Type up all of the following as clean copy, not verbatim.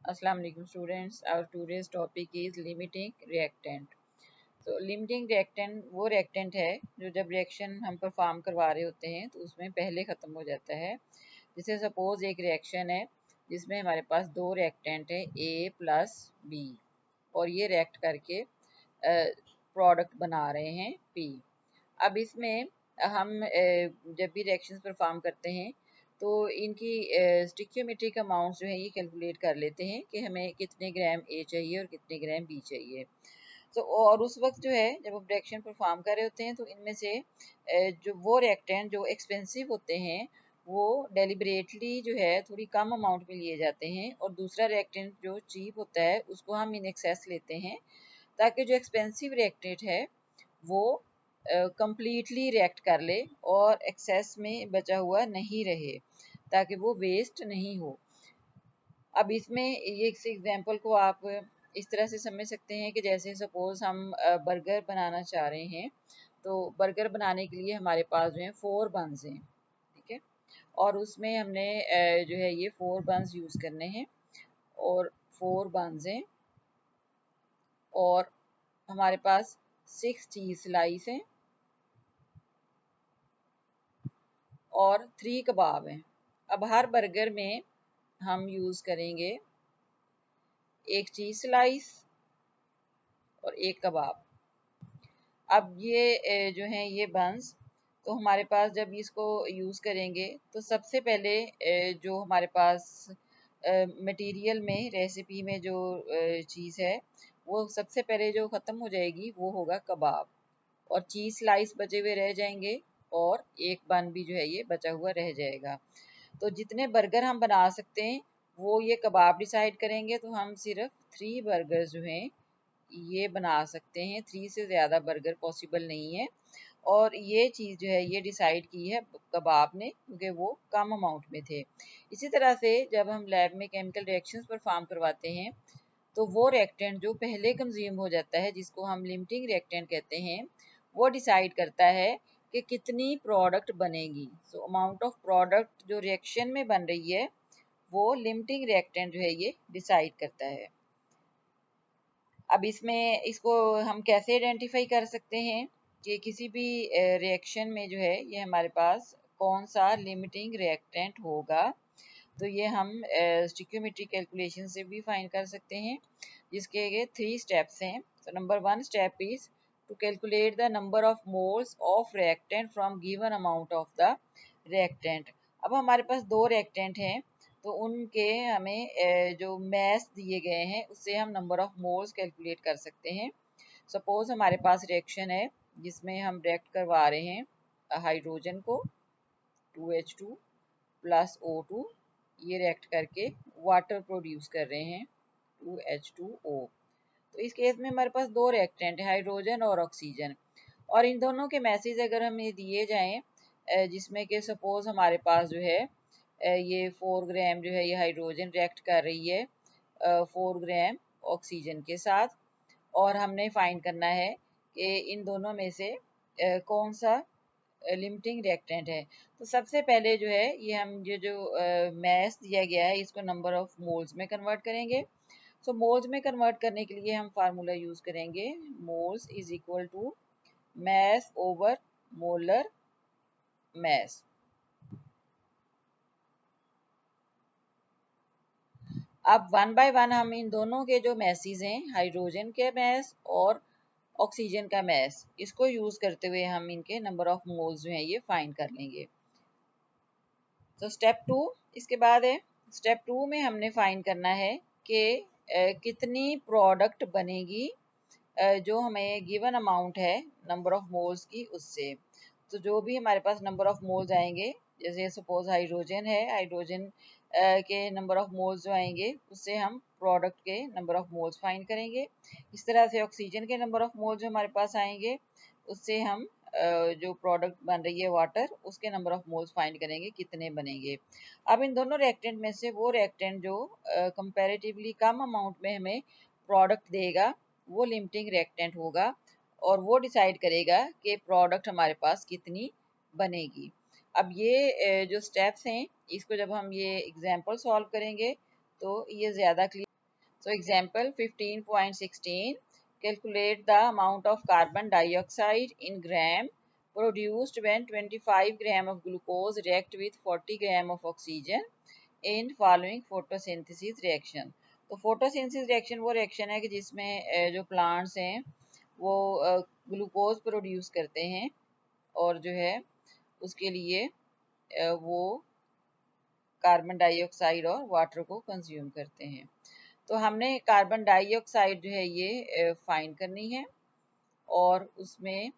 Assalamu alaikum students. Our today's topic is limiting reactant. तो limiting reactant वो reactant है जो जब रिएक्शन हम परफॉर्म करवा रहे होते हैं तो उसमें पहले ख़त्म हो जाता है। जैसे सपोज एक रिएक्शन है जिसमें हमारे पास दो रिएक्टेंट है A प्लस B और ये रिएक्ट करके प्रोडक्ट बना रहे हैं P। अब इसमें हम जब भी रिएक्शंस परफॉर्म करते हैं तो इनकी स्टिक्योमेट्रिक अमाउंट जो है ये कैलकुलेट कर लेते हैं कि हमें कितने ग्राम ए चाहिए और कितने ग्राम बी चाहिए। तो और उस वक्त जो है जब हम रिएक्शन परफॉर्म कर रहे होते हैं तो इनमें से जो वो रिएक्टेंट जो एक्सपेंसिव होते हैं वो डेलिबरेटली जो है थोड़ी कम अमाउंट में लिए जाते हैं और दूसरा रिएक्टेंट जो चीप होता है उसको हम इन एक्सेस लेते हैं ताकि जो एक्सपेंसिव रिएक्टेंट है वो कंप्लीटली रिएक्ट कर ले और एक्सेस में बचा हुआ नहीं रहे ताकि वो वेस्ट नहीं हो। अब इसमें ये इस एग्जांपल को आप इस तरह से समझ सकते हैं कि जैसे सपोज हम बर्गर बनाना चाह रहे हैं तो बर्गर बनाने के लिए हमारे पास जो है 4 बंस हैं, ठीक है, और उसमें हमने जो है ये 4 बंस यूज़ करने हैं और 4 बंस हैं और हमारे पास 6 चीज़ स्लाइस हैं और 3 कबाब हैं। अब हर बर्गर में हम यूज़ करेंगे एक चीज़ स्लाइस और एक कबाब। अब ये जो हैं ये बंस तो हमारे पास जब इसको यूज़ करेंगे तो सबसे पहले जो हमारे पास मटेरियल में रेसिपी में जो चीज़ है वो सबसे पहले जो ख़त्म हो जाएगी वो होगा कबाब और चीज़ स्लाइस बचे हुए रह जाएंगे और एक बन भी जो है ये बचा हुआ रह जाएगा। तो जितने बर्गर हम बना सकते हैं वो ये कबाब डिसाइड करेंगे तो हम सिर्फ 3 बर्गर जो हैं ये बना सकते हैं, 3 से ज़्यादा बर्गर पॉसिबल नहीं है और ये चीज़ जो है ये डिसाइड की है कबाब ने क्योंकि वो कम अमाउंट में थे। इसी तरह से जब हम लैब में केमिकल रिएक्शंस परफॉर्म करवाते हैं तो वो रिएक्टेंट जो पहले कंज्यूम हो जाता है जिसको हम लिमिटिंग रिएक्टेंट कहते हैं वो डिसाइड करता है कि कितनी प्रोडक्ट बनेगी। सो अमाउंट ऑफ प्रोडक्ट जो रिएक्शन में बन रही है वो लिमिटिंग रिएक्टेंट जो है ये डिसाइड करता है। अब इसमें इसको हम कैसे आइडेंटिफाई कर सकते हैं कि किसी भी रिएक्शन में जो है ये हमारे पास कौन सा लिमिटिंग रिएक्टेंट होगा। तो ये हम स्टिक्योमेट्री कैलकुलेशन से भी फाइंड कर सकते हैं जिसके ये 3 स्टेप्स हैं। तो number 1 step is to calculate the number of moles of reactant from given amount of the reactant. अब हमारे पास दो रिएक्टेंट हैं तो उनके हमें जो मैस दिए गए हैं उससे हम नंबर ऑफ मोल्स कैलकुलेट कर सकते हैं। सपोज हमारे पास रिएक्शन है जिसमें हम रिएक्ट करवा रहे हैं हाइड्रोजन को 2H2 प्लस O2, ये रिएक्ट करके वाटर प्रोड्यूस कर रहे हैं 2H2O। तो इस केस में हमारे पास दो रिएक्टेंट है हाइड्रोजन और ऑक्सीजन और इन दोनों के मैसेज अगर हमें दिए जाएं जिसमें कि सपोज हमारे पास जो है ये 4 ग्राम जो है ये हाइड्रोजन रिएक्ट कर रही है 4 ग्राम ऑक्सीजन के साथ और हमने फाइंड करना है कि इन दोनों में से कौन सा लिमिटिंग रिएक्टेंट है। तो सबसे पहले जो है ये हम ये जो मैस दिया गया है इसको नंबर ऑफ मोल्स में कन्वर्ट करेंगे। सो मोल्स में कन्वर्ट करने के लिए हम फार्मूला यूज करेंगे moles is equal to mass over molar mass. अब वन बाय वन हम इन दोनों के जो मैसेज हैं हाइड्रोजन के मैस और ऑक्सीजन का मैस इसको यूज करते हुए हम इनके नंबर ऑफ मोल्स जो हैं ये फाइंड कर लेंगे। तो स्टेप 2 इसके बाद है। स्टेप 2 में हमने फाइंड करना है कि कितनी प्रोडक्ट बनेगी जो हमें गिवन अमाउंट है नंबर ऑफ मोल्स की उससे। तो जो भी हमारे पास नंबर ऑफ मोल्स आएंगे जैसे सपोज हाइड्रोजन है हाइड्रोजन के नंबर ऑफ मोल्स जो आएंगे उससे हम प्रोडक्ट के नंबर ऑफ मोल्स फाइंड करेंगे। इस तरह से ऑक्सीजन के नंबर ऑफ मोल्स जो हमारे पास आएंगे उससे हम जो प्रोडक्ट बन रही है वाटर उसके नंबर ऑफ मोल्स फाइंड करेंगे कितने बनेंगे। अब इन दोनों रिएक्टेंट में से वो रिएक्टेंट जो कंपैरेटिवली कम अमाउंट में हमें प्रोडक्ट देगा वो लिमिटिंग रिएक्टेंट होगा और वो डिसाइड करेगा कि प्रोडक्ट हमारे पास कितनी बनेगी। अब ये जो स्टेप्स हैं इसको जब हम ये एग्जांपल सॉल्व करेंगे तो ये ज़्यादा clear So example 15.16, calculate the amount of carbon dioxide in gram produced when 25 gram of glucose react with 40 gram of oxygen in following photosynthesis reaction. तो photosynthesis reaction वो reaction है कि जिसमें जो plants हैं वो ग्लूकोज प्रोड्यूस करते हैं और जो है उसके लिए वो कार्बन डाइऑक्साइड और वाटर को कंज्यूम करते हैं। तो हमने कार्बन डाइऑक्साइड जो है ये फाइंड करनी है और उसमें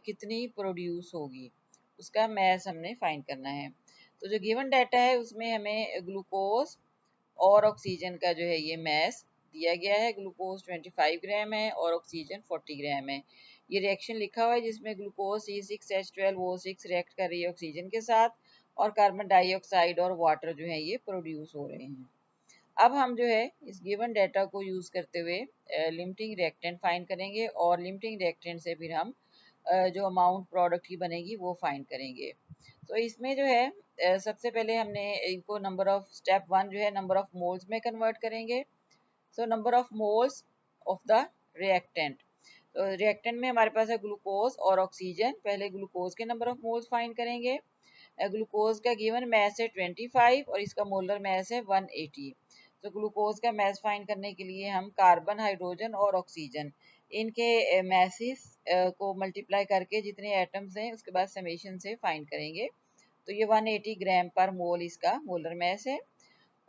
कितनी प्रोड्यूस होगी उसका मैस हमने फाइंड करना है। तो जो गिवन डाटा है उसमें हमें ग्लूकोज और ऑक्सीजन का जो है ये मैस दिया गया है। ग्लूकोज 25 ग्राम है और ऑक्सीजन 40 ग्राम है। ये रिएक्शन लिखा हुआ है जिसमें ग्लूकोज C6H12O6 रिएक्ट कर रही है ऑक्सीजन के साथ और कार्बन डाइऑक्साइड और वाटर जो है ये प्रोड्यूस हो रहे हैं। अब हम जो है इस गिवन डाटा को यूज़ करते हुए लिमिटिंग रिएक्टेंट फाइंड करेंगे और लिमिटिंग रिएक्टेंट से फिर हम जो अमाउंट प्रोडक्ट की बनेगी वो फाइंड करेंगे। तो इसमें जो है सबसे पहले हमने इनको नंबर ऑफ स्टेप 1 जो है नंबर ऑफ मोल्स में कन्वर्ट करेंगे। So number of moles of the reactant, तो रिएक्टेंट में हमारे पास है ग्लूकोज और ऑक्सीजन। पहले ग्लूकोज के नंबर ऑफ मोल्स फाइंड करेंगे। ग्लूकोज का गिवन मैस है 25 और इसका मोलर मैस है 180। तो ग्लूकोज का मैस फाइंड करने के लिए हम कार्बन, हाइड्रोजन और ऑक्सीजन इनके मैसेस को मल्टीप्लाई करके जितने एटम्स हैं उसके बाद समेशन से फाइंड करेंगे। तो ये 180 ग्राम पर मोल इसका मोलर मैस है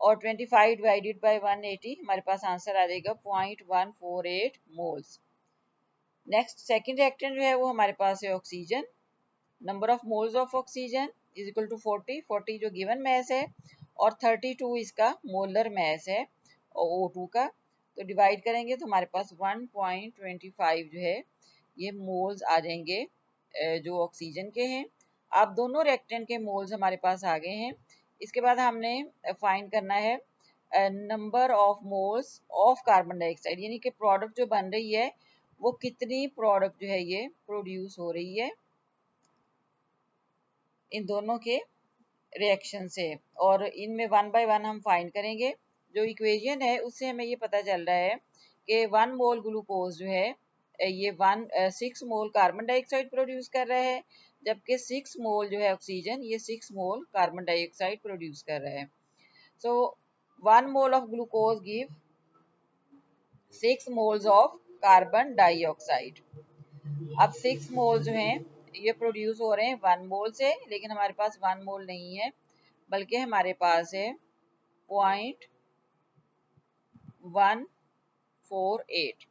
और 25 डिवाइडेड बाय 180 हमारे पास आंसर आ जाएगा 0.148 मोल्स। नेक्स्ट सेकंड रिएक्टेंट जो है वो हमारे पास है oxygen. Number of moles of oxygen is equal to 40 जो गिवन मैस है और 32 इसका मोलर मैस है और O2 का। तो डिवाइड करेंगे तो हमारे पास 1.25 जो है ये मोल्स आ जाएंगे जो ऑक्सीजन के हैं। अब दोनों रिएक्टेंट के मोल्स हमारे पास आ गए हैं। इसके बाद हमने फाइंड करना है number of moles of carbon dioxide, यानी कि प्रोडक्ट जो बन रही है वो कितनी प्रोडक्ट जो है ये प्रोड्यूस हो रही है इन दोनों के रिएक्शन से, और इनमें वन बाय वन हम फाइंड करेंगे। जो इक्वेशन है उससे हमें ये पता चल रहा है कि 1 मोल ग्लूकोज जो है ये 6 मोल कार्बन डाइऑक्साइड प्रोड्यूस कर रहा है, जबकि 6 मोल जो है ऑक्सीजन ये 6 मोल कार्बन डाइऑक्साइड प्रोड्यूस कर रहा है। सो 1 mole of glucose give 6 moles of carbon dioxide. अब 6 मोल जो हैं ये प्रोड्यूस हो रहे हैं 1 मोल से, लेकिन हमारे पास 1 मोल नहीं है बल्कि हमारे पास है 0.148।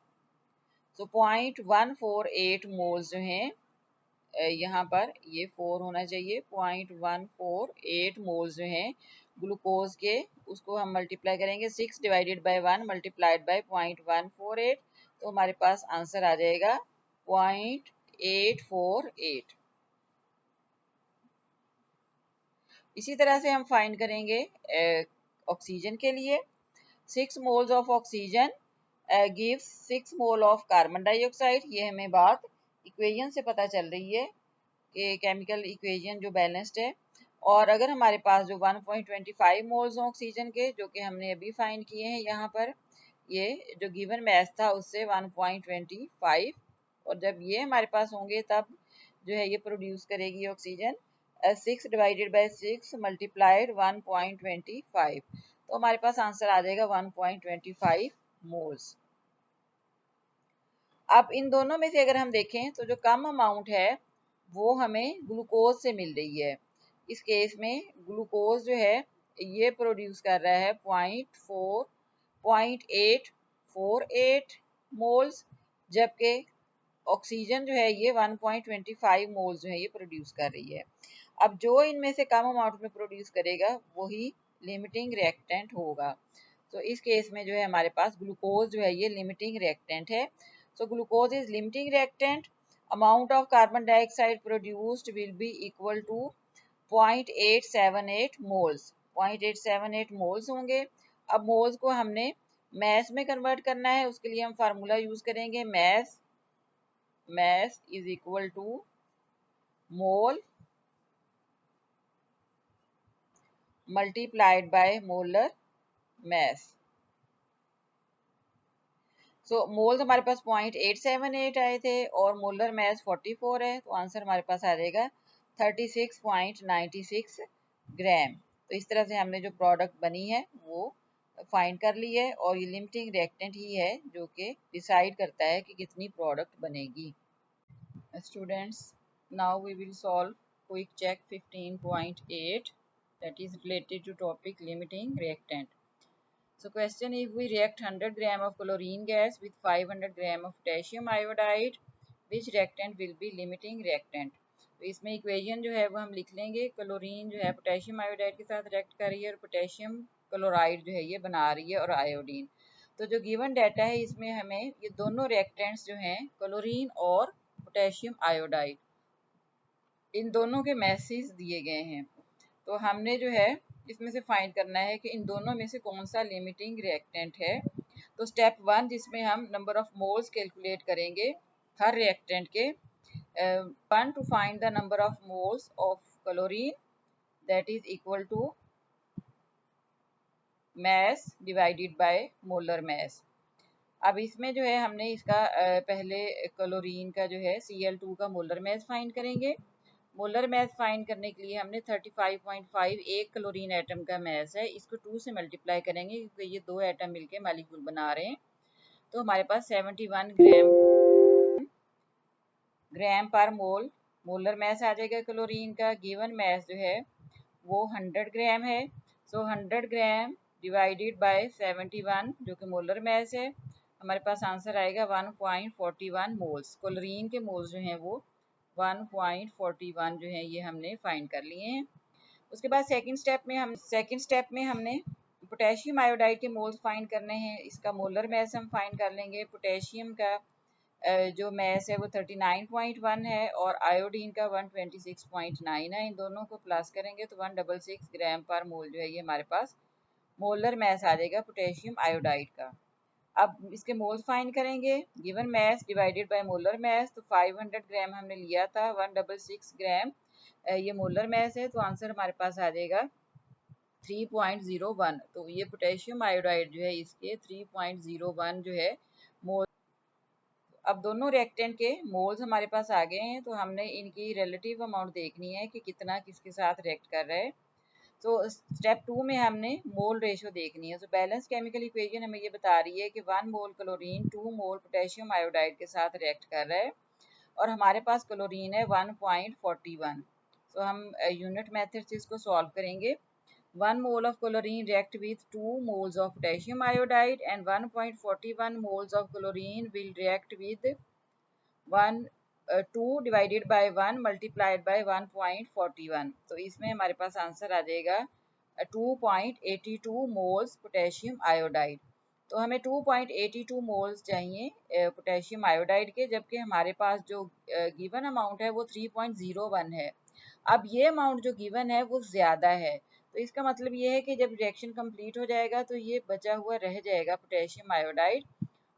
तो 0.148 मोल्स जो हैं यहाँ पर ये 4 होना चाहिए। 0.148 मोल्स जो हैं ग्लूकोज के उसको हम मल्टीप्लाई करेंगे 6 डिवाइडेड बाय 1 मल्टीप्लाइड बाय 0.148, तो हमारे पास आंसर आ जाएगा 0.848। इसी तरह से हम फाइंड करेंगे ऑक्सीजन के लिए। 6 moles of oxygen gives 6 mole of carbon dioxide. ये हमें बात इक्वेशन से पता चल रही है कि केमिकल इक्वेशन जो बैलेंस्ड है। और अगर हमारे पास जो 1.25 मोल्स हों ऑक्सीजन के जो कि हमने अभी फाइंड किए हैं यहाँ पर, ये जो गिवन मैथ था उससे 1.25, और जब ये हमारे पास होंगे तब जो है ये प्रोड्यूस करेगी ऑक्सीजन 6 डिवाइडेड बाय 6 मल्टीप्लाइड 1.25, तो हमारे पास आंसर आ जाएगा 1.25 मोल्स। अब इन दोनों में से अगर हम देखें तो जो कम अमाउंट है वो हमें ग्लूकोज से मिल रही है। इस केस में ग्लूकोज जो है ये प्रोड्यूस कर रहा है 0.848 मोल्स, जबकि ऑक्सीजन जो है ये 1.25 मोल्स जो है ये प्रोड्यूस कर रही है। अब जो इनमें से कम अमाउंट में प्रोड्यूस करेगा वही लिमिटिंग रिएक्टेंट होगा। तो इस केस में जो है हमारे पास ग्लूकोज जो है ये लिमिटिंग रिएक्टेंट है। So glucose is limiting reactant, amount of carbon dioxide produced will be equal to 0.878 moles। 0.878 moles होंगे। अब मोल्स को हमने मैस में कन्वर्ट करना है, उसके लिए हम फार्मूला यूज करेंगे mass is equal to mole multiplied by molar mass. So moles हमारे पास 0.878 आए थे और मोलर मैस 44 है, तो आंसर हमारे पास आ जाएगा 36.96 ग्राम। तो इस तरह से हमने जो प्रोडक्ट बनी है वो फाइंड कर ली है, और ये लिमिटिंग रिएक्टेंट ही है जो कि डिसाइड करता है कि कितनी प्रोडक्ट बनेगी। Students, now we will solve quick check 15.8 that is related to topic limiting reactant. So question, if we react 100 gram of chlorine gas with 500 gram of potassium iodide, which reactant will be limiting reactant? तो इसमें equation जो है वो हम लिख लेंगे। Chlorine जो है पोटेशियम आयोडाइड के साथ रिएक्ट कर रही है और पोटेशियम क्लोराइड जो है ये बना रही है, और आयोडीन। तो जो गिवन डाटा है इसमें हमें ये दोनों रिएक्टेंट्स जो हैं क्लोरीन और पोटेशियम आयोडाइड, इन दोनों के मैसेज दिए गए हैं। तो हमने जो है इसमें से फाइंड करना है कि इन दोनों में से कौन सा लिमिटिंग रिएक्टेंट है। तो स्टेप 1 जिसमें हम नंबर ऑफ मोल्स कैलकुलेट करेंगे हर रिएक्टेंट के। 1 to find the number of moles of chlorine, that is equal to mass divided by molar mass. अब इसमें जो है हमने इसका पहले क्लोरीन का जो है Cl2 का मोलर मैस फाइंड करेंगे। मोलर मैस फाइंड करने के लिए हमने 35.5 एक क्लोरीन एटम का मैस है, इसको 2 से मल्टीप्लाई करेंगे क्योंकि ये दो एटम मिलके मॉलिक्यूल बना रहे हैं। तो हमारे पास 71 ग्राम पर मोल मोलर मैस आ जाएगा क्लोरीन का। गिवन मैस जो है वो 100 ग्राम है। सो 100 ग्राम डिवाइडेड बाय 71 जो कि मोलर मैस है, हमारे पास आंसर आएगा 1.41 मोल्स। क्लोरीन के मोल्स जो हैं वो 1.41 जो है ये हमने फाइंड कर लिए हैं। उसके बाद सेकंड स्टेप में हमने पोटेशियम आयोडाइड के मोल्स फाइंड करने हैं। इसका मोलर मैस हम फाइंड कर लेंगे। पोटेशियम का जो मैस है वो 39.1 है और आयोडीन का 126.9 है। इन दोनों को प्लस करेंगे तो 166 ग्राम पर मोल जो है ये हमारे पास मोलर मैस आ जाएगा पोटेशियम आयोडाइड का। अब इसके मोल्स फाइंड करेंगे। Given mess divided by molar mess, तो 500 ग्राम हमने लिया था, 166 ग्राम ये मोलर मैस है, तो आंसर हमारे पास आ जाएगा 3.01। तो ये पोटेशियम आयोडाइड जो है इसके 3.01 जो है मोल। अब दोनों रिएक्टेंट के मोल्स हमारे पास आ गए हैं, तो हमने इनकी रिलेटिव अमाउंट देखनी है कि कितना किसके साथ रिएक्ट कर रहा है। तो स्टेप 2 में हमने मोल रेशो देखनी है। तो बैलेंस केमिकल इक्वेशन हमें ये बता रही है कि 1 मोल क्लोरीन 2 मोल पोटेशियम आयोडाइड के साथ रिएक्ट कर रहा है, और हमारे पास क्लोरीन है 1.41। तो हम यूनिट मेथड से इसको सॉल्व करेंगे। 1 mole of chlorine react with 2 moles of potassium iodide, and 1.41 moles of chlorine will react with 2 divided by 1 multiplied by 1.41। तो इसमें हमारे पास आंसर आ जाएगा 2.82 मोल्स पोटेशियम आयोडाइड। तो हमें 2.82 मोल्स चाहिए पोटेशियम आयोडाइड के, जबकि हमारे पास जो गिवन अमाउंट है वो 3.01 है। अब ये अमाउंट जो गिवन है वो ज़्यादा है, तो इसका मतलब ये है कि जब रिएक्शन कंप्लीट हो जाएगा तो ये बचा हुआ रह जाएगा पोटेशियम आयोडाइड,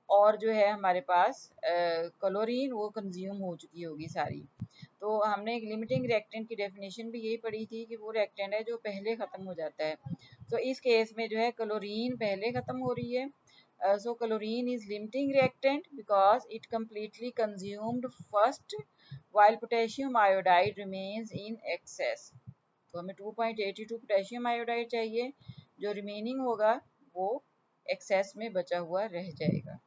और जो है हमारे पास क्लोरीन वो कंज्यूम हो चुकी होगी सारी। तो हमने एक लिमिटिंग रिएक्टेंट की डेफिनेशन भी यही पढ़ी थी कि वो रिएक्टेंट है जो पहले ख़त्म हो जाता है। तो इस केस में जो है क्लोरीन पहले ख़त्म हो रही है। So chlorine is limiting reactant because it completely consumed first, while potassium iodide remains in excess. तो हमें 2.82 पोटेशियम आयोडाइड चाहिए, जो रिमेनिंग होगा वो एक्सेस में बचा हुआ रह जाएगा।